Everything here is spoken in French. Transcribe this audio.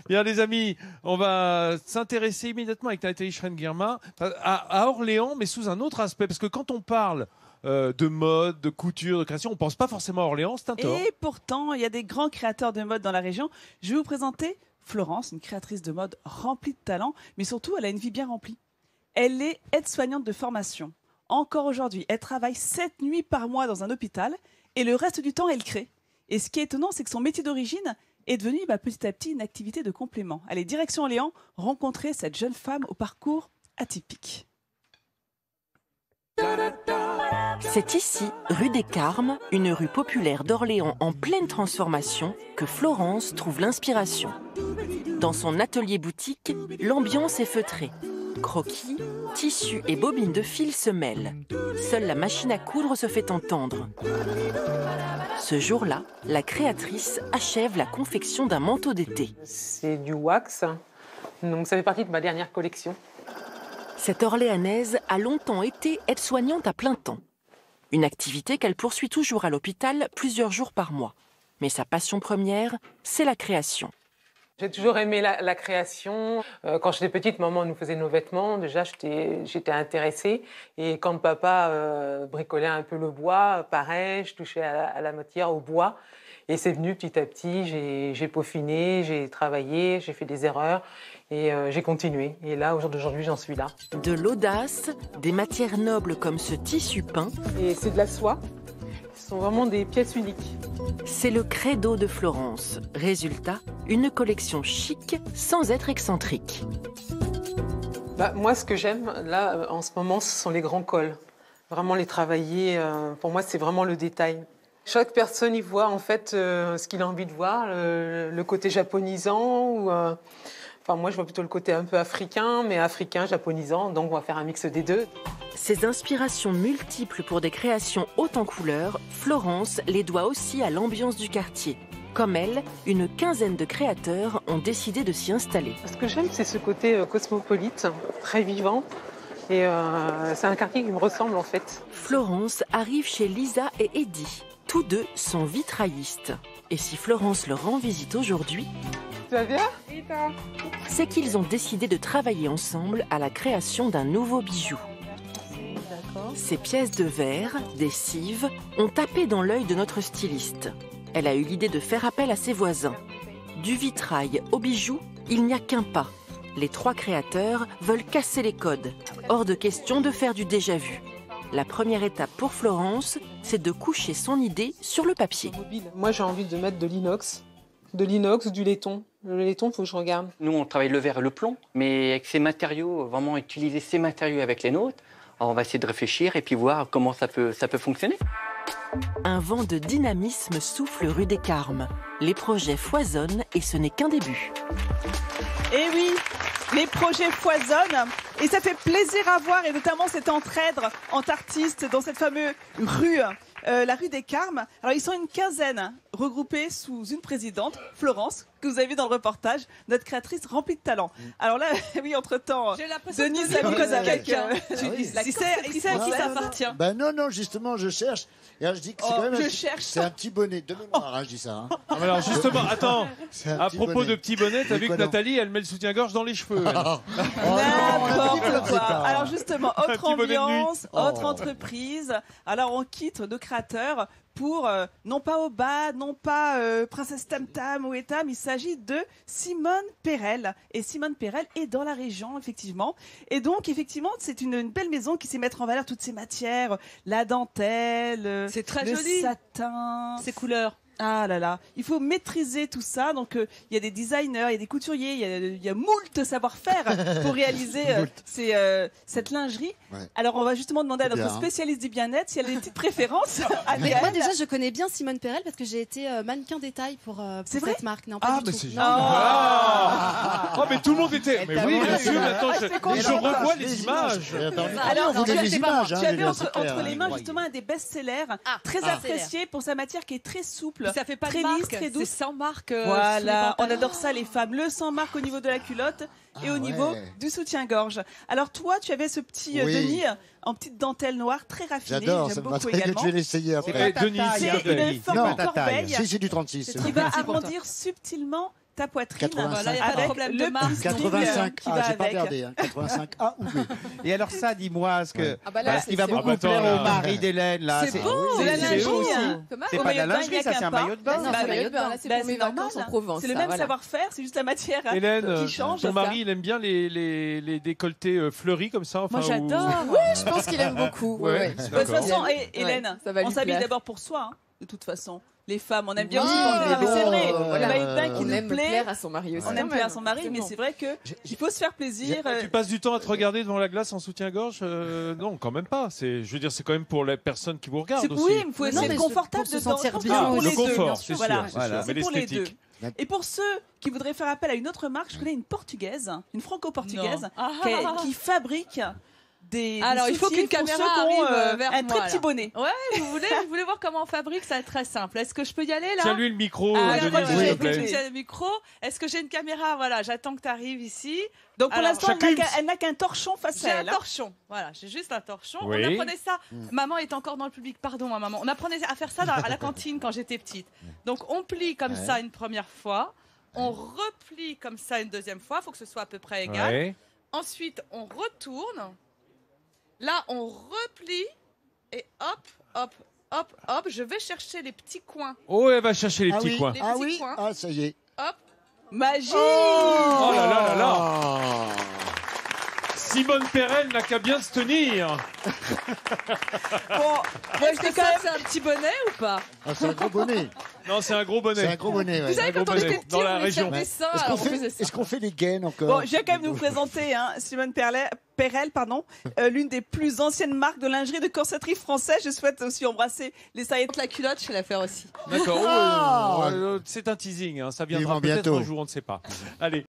Bien, les amis, on va s'intéresser immédiatement avec Nathalie Schrein-Guillermin à Orléans, mais sous un autre aspect. Parce que quand on parle de mode, de couture, de création, on ne pense pas forcément à Orléans, c'est un tort. Et pourtant, il y a des grands créateurs de mode dans la région. Je vais vous présenter Florence, une créatrice de mode remplie de talent, mais surtout, elle a une vie bien remplie. Elle est aide-soignante de formation. Encore aujourd'hui, elle travaille 7 nuits par mois dans un hôpital et le reste du temps, elle crée. Et ce qui est étonnant, c'est que son métier d'origine est devenu petit à petit une activité de complément. Allez, direction Orléans, rencontrer cette jeune femme au parcours atypique. C'est ici, rue des Carmes, une rue populaire d'Orléans en pleine transformation, que Florence trouve l'inspiration. Dans son atelier-boutique, l'ambiance est feutrée. Croquis, tissus et bobines de fil se mêlent. Seule la machine à coudre se fait entendre. Ce jour-là, la créatrice achève la confection d'un manteau d'été. C'est du wax, donc ça fait partie de ma dernière collection. Cette Orléanaise a longtemps été aide-soignante à plein temps. Une activité qu'elle poursuit toujours à l'hôpital plusieurs jours par mois. Mais sa passion première, c'est la création. J'ai toujours aimé la création. Quand j'étais petite, maman nous faisait nos vêtements. Déjà, j'étais intéressée. Et quand papa bricolait un peu le bois, pareil, je touchais à la matière, au bois. Et c'est venu petit à petit. J'ai peaufiné, j'ai travaillé, j'ai fait des erreurs. Et j'ai continué. Et là, aujourd'hui, j'en suis là. De l'audace, des matières nobles comme ce tissu peint. Et c'est de la soie. Ce sont vraiment des pièces uniques. C'est le credo de Florence. Résultat, une collection chic sans être excentrique. Moi, ce que j'aime, là, en ce moment, ce sont les grands cols. Vraiment les travailler, pour moi, c'est vraiment le détail. Chaque personne y voit, en fait, ce qu'il a envie de voir, le côté japonisant ou... Enfin, moi, je vois plutôt le côté un peu africain, mais africain, japonisant, donc on va faire un mix des deux. Ces inspirations multiples pour des créations hautes en couleurs, Florence les doit aussi à l'ambiance du quartier. Comme elle, une quinzaine de créateurs ont décidé de s'y installer. Ce que j'aime, c'est ce côté cosmopolite, très vivant. Et c'est un quartier qui me ressemble, en fait. Florence arrive chez Lisa et Eddie. Tous deux sont vitraillistes. Et si Florence leur rend visite aujourd'hui... Tu vas bien ? C'est qu'ils ont décidé de travailler ensemble à la création d'un nouveau bijou. Ces pièces de verre, des cives, ont tapé dans l'œil de notre styliste. Elle a eu l'idée de faire appel à ses voisins. Du vitrail au bijou, il n'y a qu'un pas. Les 3 créateurs veulent casser les codes. Hors de question de faire du déjà-vu. La première étape pour Florence, c'est de coucher son idée sur le papier. Moi, j'ai envie de mettre de l'inox ou du laiton. Le laiton, il faut que je regarde. Nous, on travaille le verre et le plomb, mais avec ces matériaux, vraiment utiliser ces matériaux avec les nôtres, alors on va essayer de réfléchir et puis voir comment ça peut fonctionner. Un vent de dynamisme souffle rue des Carmes. Les projets foisonnent et ce n'est qu'un début. Eh oui, les projets foisonnent et ça fait plaisir à voir, et notamment cette entraide entre artistes dans cette fameuse rue, la rue des Carmes. Alors ils sont une quinzaine regroupés sous une présidente, Florence, que vous avez vu dans le reportage, notre créatrice remplie de talent. Alors là, oui, entre-temps, Denise s'amuse avec... Qui c'est à qui ça appartient? Non, justement, je cherche. Et alors, je dis que c'est quand même c'est un petit bonnet. De mémoire, je dis ça. Hein. Alors justement, attends, à propos bonnet. de petits bonnets, t'as vu que Nathalie, elle met le soutien-gorge dans les cheveux. N'importe quoi. Alors justement, autre ambiance, Oh. autre entreprise. Alors on quitte nos créateurs pour, non pas Oba, non pas Princesse Tam Tam ou Etam, il s'agit de Simone Perel. Et Simone Perel est dans la région, effectivement. Et donc, effectivement, c'est une belle maison qui sait mettre en valeur toutes ces matières, la dentelle, C'est très le joli. satin. Ces couleurs. Ah là là, il faut maîtriser tout ça. Donc, il y a des designers, il y a des couturiers, il y a moult savoir-faire pour réaliser cette lingerie. Ouais. Alors, on va justement demander à notre bien, hein. spécialiste du bien-être si elle a des petites préférences. Mais moi déjà je connais bien Simone Perel parce que j'ai été mannequin détail pour C'est vrai cette marque. Non, pas du tout. c'est Non, génial. Oh, mais tout le monde était... Mais oui, bien sûr, attends, je revois les images. Alors, vous voulez les images, tu avais déjà, c'est clair, entre les mains hein. justement un des best-sellers très apprécié pour sa matière qui est très souple, Ça fait pas très de marque, lisse, très c'est douce. sans marque. Voilà, on adore ça les femmes, le sans marque au niveau de la culotte et au niveau du soutien-gorge. Alors toi, tu avais ce petit Oui. Denis en petite dentelle noire très raffinée, J'adore, j'aime ça me beaucoup va très également. je vais l'essayer Eh, après. Denis, s'il te C'est plaît. une forme Non, de corbeille Si, c'est du 36. qui va arrondir subtilement ta poitrine. 85. Voilà, il n'y a pas de Avec problème le de marque. pistil 85 qui A, va j'ai pas avec. regardé. Hein. 85 A ou B. Et alors ça, dis-moi, ce qui va c'est beaucoup bon. plaire Attends, au là. mari d'Hélène, là. C'est beau, c'est la eux lingerie, aussi. hein. C'est Au pas de maillot de bain, la il y a lingerie, ça, qu'un c'est un pain. maillot de bain. Non, Bah, c'est un maillot maillot de bain. Là, Bah, c'est pour mes normal. vacances en Provence. C'est le ça, même voilà. savoir-faire, c'est juste la matière Hélène, qui change. ton mari, il aime bien les décolletés fleuris comme ça. Moi, enfin, j'adore. Oui, je pense qu'il aime beaucoup. Ouais. Ouais. De toute D'accord. façon, Hélène, ça va lui on s'habille plaire. d'abord pour soi, hein, de toute façon. Les femmes, on aime bien Oui, aussi porter, mais mais c'est bon, vrai. voilà. Le maillot de bain qui On nous aime plaît. plaire à son mari aussi. On aime plaire à son mari, mais c'est vrai que il faut se faire plaisir. Tu passes du temps à te regarder devant la glace en soutien-gorge Non, quand même pas. Je veux dire, c'est quand même pour les personnes qui vous regardent aussi. Oui, il faut Non, être mais confortable pour se dedans. sentir Je pense que bien c'est pour le les deux. confort, c'est sûr. Voilà, Voilà. c'est Mais pour les deux. l'esthétique. Et pour ceux qui voudraient faire appel à une autre marque, je connais une portugaise, une franco-portugaise, Non. Ah. qui fabrique des Alors, il faut soutifs qu'une pour caméra ceux qui ont, arrive vers un moi, très là. petit bonnet. Ouais, vous voulez voir comment on fabrique? Ça très simple. Est-ce que je peux y aller là? Tiens-lui le micro, Ah, Denise, ouais, s'il ouais, te ouais. plaît. J'ai le micro. Est-ce que j'ai une caméra? Voilà, j'attends que tu arrives ici. Donc pour Alors, l'instant, chacune- elle n'a qu'un torchon face J'ai à un elle. torchon. Voilà, j'ai juste un torchon. Oui. On apprenait ça. Maman est encore dans le public. Pardon, ma maman. On apprenait à faire ça à la cantine quand j'étais petite. Donc on plie comme ça une première fois. On replie comme ça une deuxième fois. Il faut que ce soit à peu près égal. Ouais. Ensuite, on retourne. Là, on replie. Et hop, hop, hop, hop. Je vais chercher les petits coins. Oh, elle va chercher les Ah petits oui, coins. Les ah petits oui, coins. ah ça y est. Hop. Magie. Oh là là là là. Simone Perel n'a qu'à bien se tenir. Bon, Est-ce que ça, c'est un petit bonnet ou pas? Ah, c'est un gros bonnet. Non, c'est un gros bonnet. C'est un gros bonnet, ouais. Vous savez, un gros quand on était bonnet. petits, Dans la on voulait région. faire des seins, Est-ce qu'on alors on faisait fait, ça. est-ce qu'on fait les gaines encore? Bon, je vais quand même vous présenter Simone Perel, l'une des plus anciennes marques de lingerie de corsetterie française. Je souhaite aussi embrasser les saillettes. La culotte, je sais la faire aussi. D'accord. Ah. C'est un teasing. Hein. Ça viendra Vivement peut-être bientôt. un jour, on ne sait pas. Allez.